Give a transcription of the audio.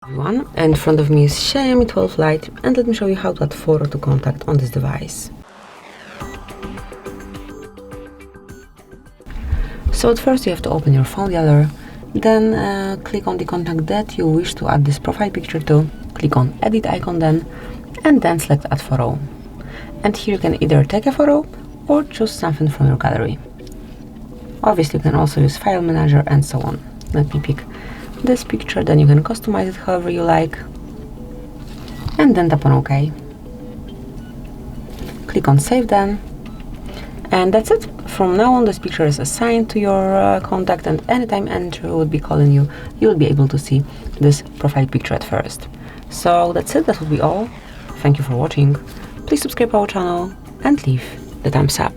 Everyone, in front of me is Xiaomi 12 Lite, and let me show you how to add photo to contact on this device. So at first you have to open your phone gallery, then click on the contact that you wish to add this profile picture to, click on edit icon then, and then select add photo. And here you can either take a photo or choose something from your gallery. Obviously you can also use file manager and so on. Let me pick this picture, then you can customize it however you like, and then tap on OK. Click on save then, and that's it. From now on this picture is assigned to your contact, and anytime Andrew would be calling you, you will be able to see this profile picture at first. So that's it, that would be all. Thank you for watching. Please subscribe our channel and leave the thumbs up.